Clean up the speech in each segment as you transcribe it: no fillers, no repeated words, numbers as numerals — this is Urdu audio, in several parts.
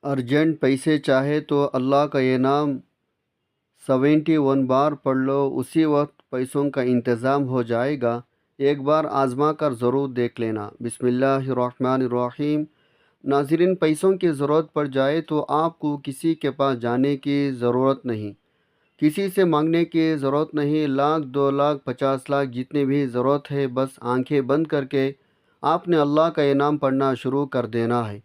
ارجنٹ پیسے چاہے تو اللہ کا یہ نام 71 بار پڑھ لو، اسی وقت پیسوں کا انتظام ہو جائے گا۔ ایک بار آزما کر ضرور دیکھ لینا۔ بسم اللہ الرحمن الرحیم۔ ناظرین، پیسوں کی ضرورت پڑ جائے تو آپ کو کسی کے پاس جانے کی ضرورت نہیں، کسی سے مانگنے کی ضرورت نہیں۔ لاکھ، 2 لاکھ، 50 لاکھ، جتنی بھی ضرورت ہے، بس آنکھیں بند کر کے آپ نے اللہ کا یہ نام پڑھنا شروع کر دینا ہے۔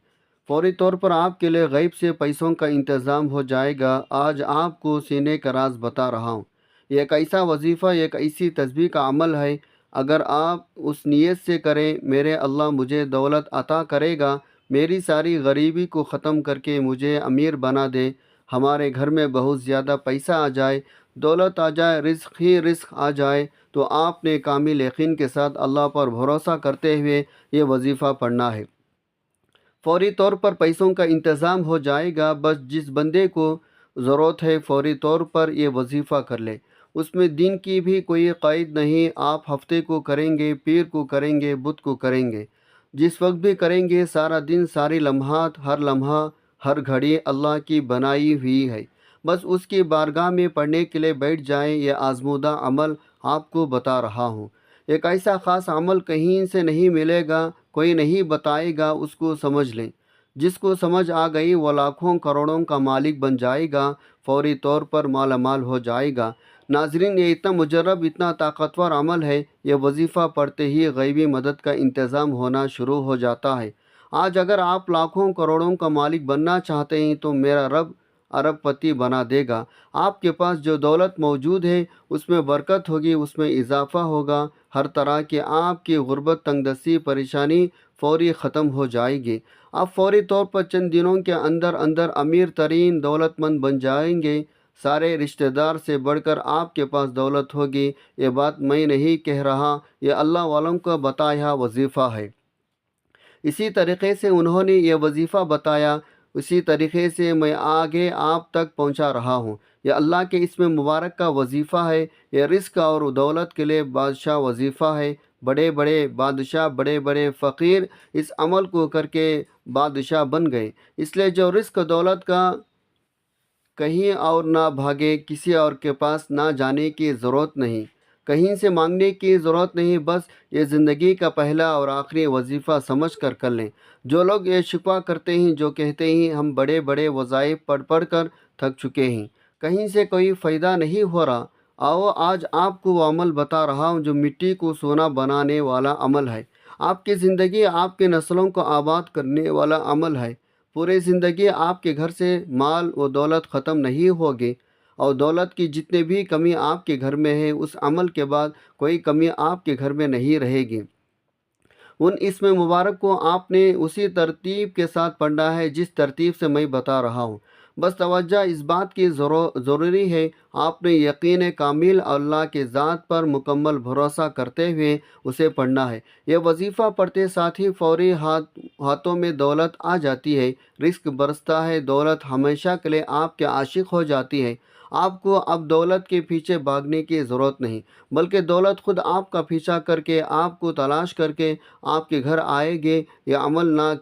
فوری طور پر آپ کے لیے غیب سے پیسوں کا انتظام ہو جائے گا۔ آج آپ کو سینے کا راز بتا رہا ہوں۔ یہ ایک ایسا وظیفہ، ایک ایسی تسبیح کا عمل ہے، اگر آپ اس نیت سے کریں، میرے اللہ مجھے دولت عطا کرے گا، میری ساری غریبی کو ختم کر کے مجھے امیر بنا دے، ہمارے گھر میں بہت زیادہ پیسہ آ جائے، دولت آ جائے، رزق ہی رزق آ جائے، تو آپ نے کامل یقین کے ساتھ اللہ پر بھروسہ کرتے ہوئے یہ وظیفہ پڑھنا ہے۔ فوری طور پر پیسوں کا انتظام ہو جائے گا۔ بس جس بندے کو ضرورت ہے فوری طور پر یہ وظیفہ کر لے۔ اس میں دن کی بھی کوئی قید نہیں، آپ ہفتے کو کریں گے، پیر کو کریں گے، بدھ کو کریں گے، جس وقت بھی کریں گے، سارا دن، ساری لمحات، ہر لمحہ، ہر گھڑی اللہ کی بنائی ہوئی ہے۔ بس اس کی بارگاہ میں پڑھنے کے لیے بیٹھ جائیں۔ یہ آزمودہ عمل آپ کو بتا رہا ہوں۔ ایک ایسا خاص عمل کہیں سے نہیں ملے گا، کوئی نہیں بتائے گا، اس کو سمجھ لیں۔ جس کو سمجھ آ گئی وہ لاکھوں کروڑوں کا مالک بن جائے گا، فوری طور پر مالا مال ہو جائے گا۔ ناظرین، یہ اتنا مجرب، اتنا طاقتور عمل ہے، یہ وظیفہ پڑھتے ہی غیبی مدد کا انتظام ہونا شروع ہو جاتا ہے۔ آج اگر آپ لاکھوں کروڑوں کا مالک بننا چاہتے ہیں تو میرا رب ارب پتی بنا دے گا۔ آپ کے پاس جو دولت موجود ہے اس میں برکت ہوگی، اس میں اضافہ ہوگا، ہر طرح کی آپ کی غربت، تنگ دستی، پریشانی فوری ختم ہو جائے گی۔ آپ فوری طور پر چند دنوں کے اندر اندر امیر ترین دولت مند بن جائیں گے۔ سارے رشتہ دار سے بڑھ کر آپ کے پاس دولت ہوگی۔ یہ بات میں نہیں کہہ رہا، یہ اللہ والوں کا بتایا وظیفہ ہے۔ اسی طریقے سے انہوں نے یہ وظیفہ بتایا، اسی طریقے سے میں آگے آپ تک پہنچا رہا ہوں۔ یہ اللہ کے اسم مبارک کا وظیفہ ہے۔ یہ رزق اور دولت کے لیے بادشاہ وظیفہ ہے۔ بڑے بڑے بادشاہ، بڑے بڑے فقیر اس عمل کو کر کے بادشاہ بن گئے۔ اس لیے جو رزق دولت کا کہیں اور نہ بھاگے، کسی اور کے پاس نہ جانے کی ضرورت نہیں، کہیں سے مانگنے کی ضرورت نہیں، بس یہ زندگی کا پہلا اور آخری وظیفہ سمجھ کر لیں۔ جو لوگ یہ شکوہ کرتے ہیں، جو کہتے ہیں ہم بڑے بڑے وظائف پڑھ کر تھک چکے ہیں، کہیں سے کوئی فائدہ نہیں ہو رہا، آؤ آج آپ کو وہ عمل بتا رہا ہوں جو مٹی کو سونا بنانے والا عمل ہے۔ آپ کی زندگی، آپ کی نسلوں کو آباد کرنے والا عمل ہے۔ پورے زندگی آپ کے گھر سے مال و دولت ختم نہیں ہوگی، اور دولت کی جتنے بھی کمی آپ کے گھر میں ہے، اس عمل کے بعد کوئی کمی آپ کے گھر میں نہیں رہے گی۔ ان اسم مبارک کو آپ نے اسی ترتیب کے ساتھ پڑھنا ہے جس ترتیب سے میں بتا رہا ہوں۔ بس توجہ اس بات کی ضروری ہے، آپ نے یقین کامل اللہ کے ذات پر مکمل بھروسہ کرتے ہوئے اسے پڑھنا ہے۔ یہ وظیفہ پڑھتے ساتھ ہی فوری ہاتھوں میں دولت آ جاتی ہے، رزق برستا ہے، دولت ہمیشہ کے لیے آپ کے عاشق ہو جاتی ہے۔ آپ کو اب دولت کے پیچھے بھاگنے کی ضرورت نہیں، بلکہ دولت خود آپ کا پیچھا کر کے، آپ کو تلاش کر کے آپ کے گھر آئے گے۔ یہ عمل نہ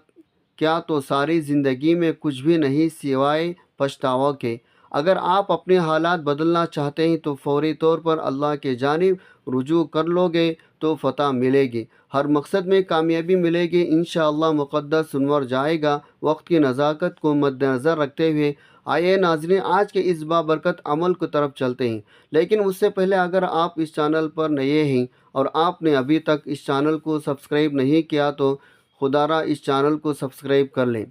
کیا تو ساری زندگی میں کچھ بھی نہیں سوائے پچھتاوا کے۔ اگر آپ اپنے حالات بدلنا چاہتے ہیں تو فوری طور پر اللہ کے جانب رجوع کر لو گے تو فتح ملے گی، ہر مقصد میں کامیابی ملے گی، انشاءاللہ مقدس سنور جائے گا۔ وقت کی نزاکت کو مد نظر رکھتے ہوئے آئیے ناظرین آج کے اس بابرکت عمل کی طرف چلتے ہیں۔ لیکن اس سے پہلے اگر آپ اس چینل پر نئے ہیں اور آپ نے ابھی تک اس چینل کو سبسکرائب نہیں کیا تو خدا را اس چینل کو سبسکرائب کر لیں،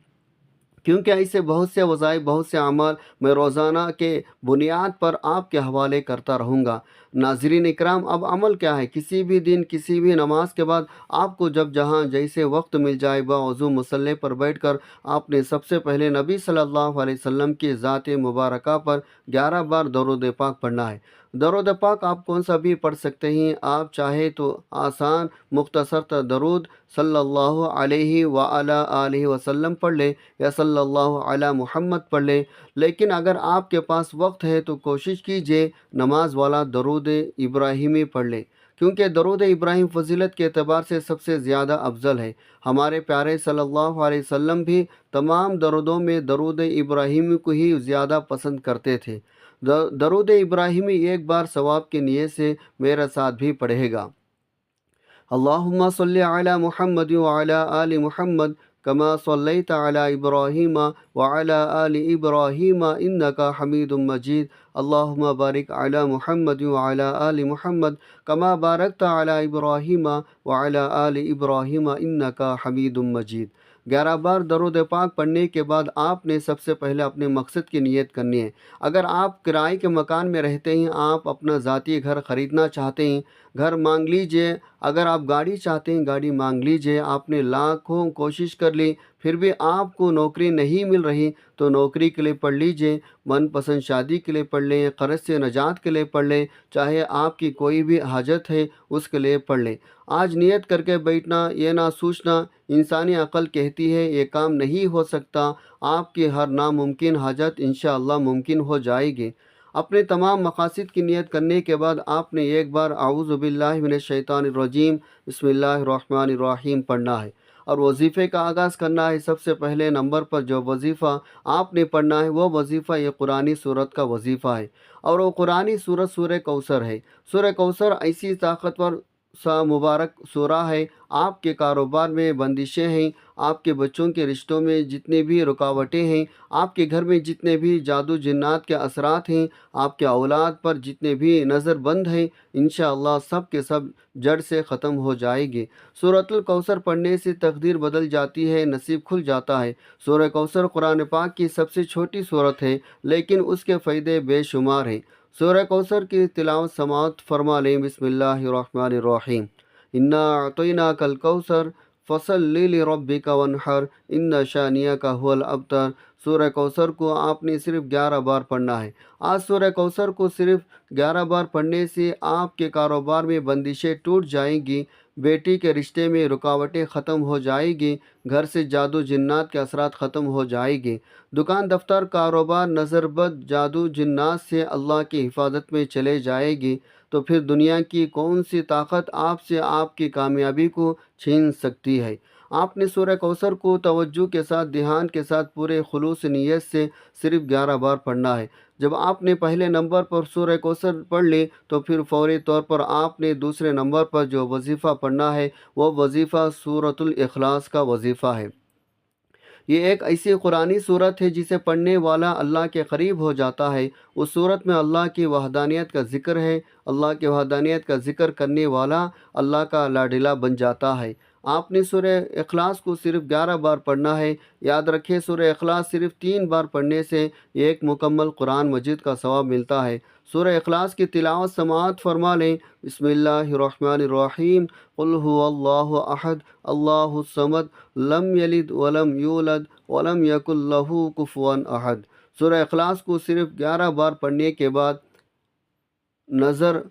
کیونکہ ایسے بہت سے وظائف، بہت سے اعمال میں روزانہ کے بنیاد پر آپ کے حوالے کرتا رہوں گا۔ ناظرین اکرام، اب عمل کیا ہے؟ کسی بھی دن، کسی بھی نماز کے بعد آپ کو جب جہاں جیسے وقت مل جائے، باوضو مصلی پر بیٹھ کر آپ نے سب سے پہلے نبی صلی اللہ علیہ وسلم کی ذات مبارکہ پر 11 بار درود پاک پڑھنا ہے۔ درود پاک آپ کون سا بھی پڑھ سکتے ہیں، آپ چاہے تو آسان مختصر تا درود صلی اللہ علیہ وآلہ آلہ وسلم پڑھ لیں، یا صلی اللہ علی محمد پڑھ لیں۔ لیکن اگر آپ کے پاس وقت ہے تو کوشش کیجئے نماز والا درود ابراہیمی پڑھ لیں۔ کیونکہ درود ابراہیم فضیلت کے اعتبار سے سب سے زیادہ افضل ہے۔ ہمارے پیارے صلی اللہ علیہ وسلم بھی تمام درودوں میں درود ابراہیمی کو ہی زیادہ پسند کرتے تھے۔ درود ابراہیمی ایک بار ثواب کی نیت سے میرے ساتھ بھی پڑھے گا۔ اللہم صلی علی محمد وعلی آل محمد کما صلیت علی ابراہیم وعلی آل ابراہیم انک حمید مجید۔ اللہم بارک علی محمد وعلی آل محمد کما بارکت علی ابراہیم وعلی آل ابراہیم انک حمید مجید۔ 11 بار درود پاک پڑھنے کے بعد آپ نے سب سے پہلے اپنے مقصد کی نیت کرنی ہے۔ اگر آپ کرائے کے مکان میں رہتے ہیں، آپ اپنا ذاتی گھر خریدنا چاہتے ہیں، گھر مانگ لیجئے۔ اگر آپ گاڑی چاہتے ہیں، گاڑی مانگ لیجئے۔ آپ نے لاکھوں کوشش کر لی، پھر بھی آپ کو نوکری نہیں مل رہی تو نوکری کے لیے پڑھ لیجئے، من پسند شادی کے لیے پڑھ لیں، قرض سے نجات کے لیے پڑھ لیں، چاہے آپ کی کوئی بھی حاجت ہے اس کے لیے پڑھ لیں۔ آج نیت کر کے بیٹھنا، یہ نہ سوچنا انسانی عقل کہتی ہے یہ کام نہیں ہو سکتا، آپ کی ہر ناممکن حاجت انشاءاللہ ممکن ہو جائے گی۔ اپنے تمام مقاصد کی نیت کرنے کے بعد آپ نے ایک بار اعوذ باللہ من الشیطان الرجیم بسم اللہ الرحمن الرحیم پڑھنا ہے، اور وظیفے کا آغاز کرنا ہے۔ سب سے پہلے نمبر پر جو وظیفہ آپ نے پڑھنا ہے وہ وظیفہ یہ قرآنی سورت کا وظیفہ ہے، اور وہ قرآنی سورت سورہ کوثر ہے۔ سورہ کوثر ایسی طاقتور سا مبارک سورہ ہے، آپ کے کاروبار میں بندشیں ہیں، آپ کے بچوں کے رشتوں میں جتنے بھی رکاوٹیں ہیں، آپ کے گھر میں جتنے بھی جادو جنات کے اثرات ہیں، آپ کے اولاد پر جتنے بھی نظر بند ہیں، انشاءاللہ سب کے سب جڑ سے ختم ہو جائے گی۔ سورۃ الکوثر پڑھنے سے تقدیر بدل جاتی ہے، نصیب کھل جاتا ہے۔ سورہ کوثر قرآن پاک کی سب سے چھوٹی سورت ہے، لیکن اس کے فائدے بے شمار ہیں۔ سورہ کوثر کی تلاوت سماعت فرما لیں۔ بسم اللہ الرحمن الرحیم۔ انا اعطیناک الکوثر فصلی لربک وانحر ان شانئک ھو الابتر۔ سورہ کوثر کو آپ نے صرف 11 بار پڑھنا ہے۔ آج سورہ کوثر کو صرف 11 بار پڑھنے سے آپ کے کاروبار میں بندشیں ٹوٹ جائیں گی، بیٹی کے رشتے میں رکاوٹیں ختم ہو جائیں گی، گھر سے جادو جنات کے اثرات ختم ہو جائیں گی، دکان دفتر کاروبار نظر بد جادو جنات سے اللہ کی حفاظت میں چلے جائے گی۔ تو پھر دنیا کی کون سی طاقت آپ سے آپ کی کامیابی کو چھین سکتی ہے؟ آپ نے سورہ کوثر کو توجہ کے ساتھ، دھیان کے ساتھ، پورے خلوص نیت سے صرف 11 بار پڑھنا ہے۔ جب آپ نے پہلے نمبر پر سورہ کوثر پڑھ لی تو پھر فوری طور پر آپ نے دوسرے نمبر پر جو وظیفہ پڑھنا ہے وہ وظیفہ سورۃ الاخلاص کا وظیفہ ہے۔ یہ ایک ایسی قرآنی صورت ہے جسے پڑھنے والا اللہ کے قریب ہو جاتا ہے۔ اس صورت میں اللہ کی وحدانیت کا ذکر ہے، اللہ کی وحدانیت کا ذکر کرنے والا اللہ کا لاڈلا بن جاتا ہے۔ آپ نے سورہ اخلاص کو صرف 11 بار پڑھنا ہے۔ یاد رکھیں سورہ اخلاص صرف 3 بار پڑھنے سے ایک مکمل قرآن مجید کا ثواب ملتا ہے۔ سورہ اخلاص کی تلاوت سماعت فرما لیں۔ بسم اللہ الرحمن الرحیم۔ قل هو اللہ احد اللہ الصمد لم یلد ولم یولد ولم یکن لہ کفوا احد۔ سورہ اخلاص کو صرف 11 بار پڑھنے کے بعد نظر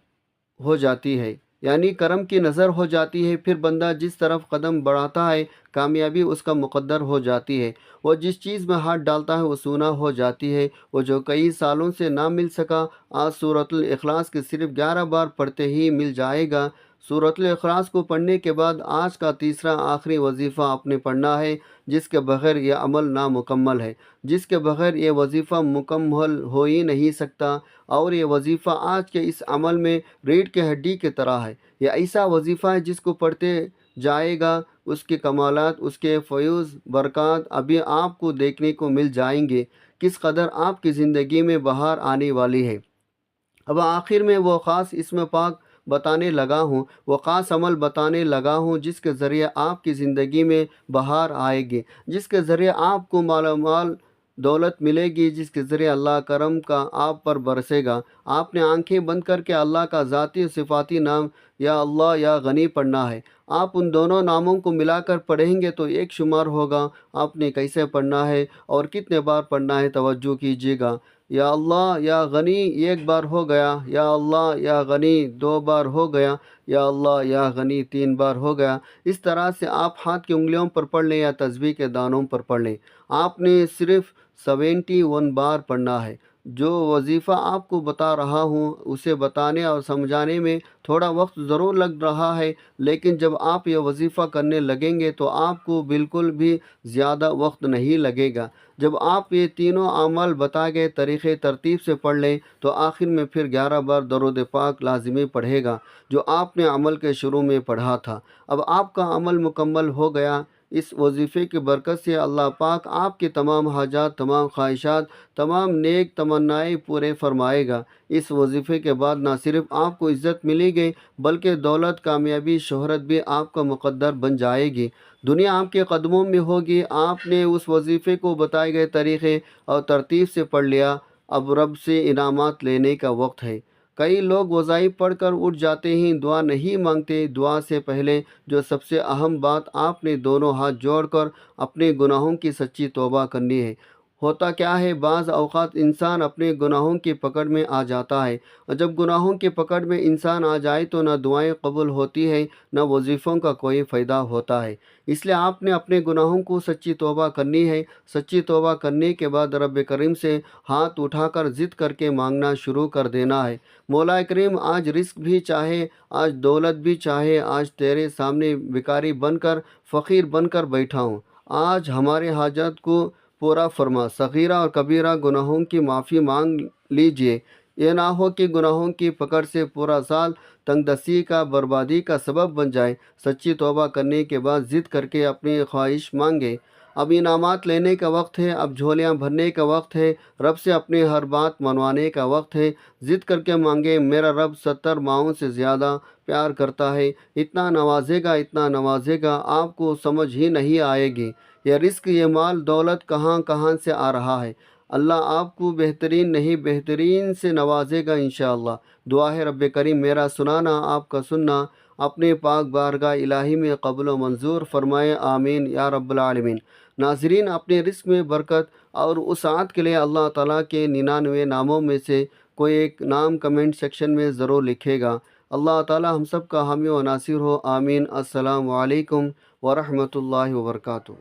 ہو جاتی ہے، یعنی کرم کی نظر ہو جاتی ہے۔ پھر بندہ جس طرف قدم بڑھاتا ہے کامیابی اس کا مقدر ہو جاتی ہے، وہ جس چیز میں ہاتھ ڈالتا ہے وہ سونا ہو جاتی ہے۔ وہ جو کئی سالوں سے نہ مل سکا آج سورۃ الاخلاص کے صرف 11 بار پڑھتے ہی مل جائے گا۔ سورۃ الاخلاص کو پڑھنے کے بعد آج کا تیسرا آخری وظیفہ آپ نے پڑھنا ہے، جس کے بغیر یہ عمل نامکمل ہے، جس کے بغیر یہ وظیفہ مکمل ہو ہی نہیں سکتا، اور یہ وظیفہ آج کے اس عمل میں ریڑھ کی ہڈی کی طرح ہے۔ یہ ایسا وظیفہ ہے جس کو پڑھتے جائے گا اس کے کمالات، اس کے فیوز برکات ابھی آپ کو دیکھنے کو مل جائیں گے، کس قدر آپ کی زندگی میں بہار آنے والی ہے۔ اب آخر میں وہ خاص اسم پاک بتانے لگا ہوں، وہ خاص عمل بتانے لگا ہوں جس کے ذریعے آپ کی زندگی میں بہار آئے گی، جس کے ذریعے آپ کو مال دولت ملے گی، جس کے ذریعے اللہ کرم کا آپ پر برسے گا۔ آپ نے آنکھیں بند کر کے اللہ کا ذاتی و صفاتی نام یا اللہ یا غنی پڑھنا ہے۔ آپ ان دونوں ناموں کو ملا کر پڑھیں گے تو ایک شمار ہوگا۔ آپ نے کیسے پڑھنا ہے اور کتنے بار پڑھنا ہے توجہ کیجیے گا۔ یا اللہ یا غنی ایک بار ہو گیا، یا اللہ یا غنی 2 بار ہو گیا، یا اللہ یا غنی 3 بار ہو گیا۔ اس طرح سے آپ ہاتھ کی انگلیوں پر پڑھ لیں یا تسبیح کے دانوں پر پڑھ لیں۔ آپ نے صرف 71 بار پڑھنا ہے۔ جو وظیفہ آپ کو بتا رہا ہوں اسے بتانے اور سمجھانے میں تھوڑا وقت ضرور لگ رہا ہے، لیکن جب آپ یہ وظیفہ کرنے لگیں گے تو آپ کو بالکل بھی زیادہ وقت نہیں لگے گا۔ جب آپ یہ تینوں اعمال بتائے گئے طریقے ترتیب سے پڑھ لیں تو آخر میں پھر 11 بار درود پاک لازمی پڑھے گا جو آپ نے عمل کے شروع میں پڑھا تھا۔ اب آپ کا عمل مکمل ہو گیا۔ اس وظیفے کی برکت سے اللہ پاک آپ کے تمام حاجات، تمام خواہشات، تمام نیک تمنائیں پورے فرمائے گا۔ اس وظیفے کے بعد نہ صرف آپ کو عزت ملے گی بلکہ دولت، کامیابی، شہرت بھی آپ کا مقدر بن جائے گی۔ دنیا آپ کے قدموں میں ہوگی۔ آپ نے اس وظیفے کو بتائے گئے طریقے اور ترتیب سے پڑھ لیا، اب رب سے انعامات لینے کا وقت ہے۔ کئی لوگ وظائف پڑھ کر اٹھ جاتے ہیں، دعا نہیں مانگتے۔ دعا سے پہلے جو سب سے اہم بات آپ نے دونوں ہاتھ جوڑ کر اپنے گناہوں کی سچی توبہ کرنی ہے۔ ہوتا کیا ہے، بعض اوقات انسان اپنے گناہوں کی پکڑ میں آ جاتا ہے، اور جب گناہوں کی پکڑ میں انسان آ جائے تو نہ دعائیں قبول ہوتی ہیں نہ وظیفوں کا کوئی فائدہ ہوتا ہے۔ اس لیے آپ نے اپنے گناہوں کو سچی توبہ کرنی ہے۔ سچی توبہ کرنے کے بعد رب کریم سے ہاتھ اٹھا کر ضد کر کے مانگنا شروع کر دینا ہے۔ مولا کریم، آج رزق بھی چاہے، آج دولت بھی چاہے، آج تیرے سامنے بھکاری بن کر، فقیر بن کر بیٹھا ہوں۔ آج ہمارے حاجت کو پورا فرما۔ صغیرہ اور کبیرہ گناہوں کی معافی مانگ لیجئے۔ یہ نہ ہو کہ گناہوں کی پکڑ سے پورا سال تنگ دستی کا، بربادی کا سبب بن جائے۔ سچی توبہ کرنے کے بعد ضد کر کے اپنی خواہش مانگے۔ اب انعامات لینے کا وقت ہے، اب جھولیاں بھرنے کا وقت ہے، رب سے اپنی ہر بات منوانے کا وقت ہے۔ ضد کر کے مانگے، میرا رب 70 ماؤں سے زیادہ پیار کرتا ہے، اتنا نوازے گا، اتنا نوازے گا، آپ کو سمجھ ہی نہیں آئے گی۔ یہ رزق، یہ مال دولت کہاں کہاں سے آ رہا ہے۔ اللہ آپ کو بہترین نہیں بہترین سے نوازے گا انشاءاللہ۔ دعا ہے رب کریم میرا سنانا، آپ کا سننا اپنے پاک بارگاہ الہی میں قبول و منظور فرمائے، آمین یا رب العالمین۔ ناظرین، اپنے رزق میں برکت اور وسعت کے لیے اللہ تعالیٰ کے 99 ناموں میں سے کوئی ایک نام کمنٹ سیکشن میں ضرور لکھے گا۔ اللہ تعالیٰ ہم سب کا حامی و ناصر ہو، آمین۔ السلام علیکم ورحمۃ اللہ وبرکاتہ۔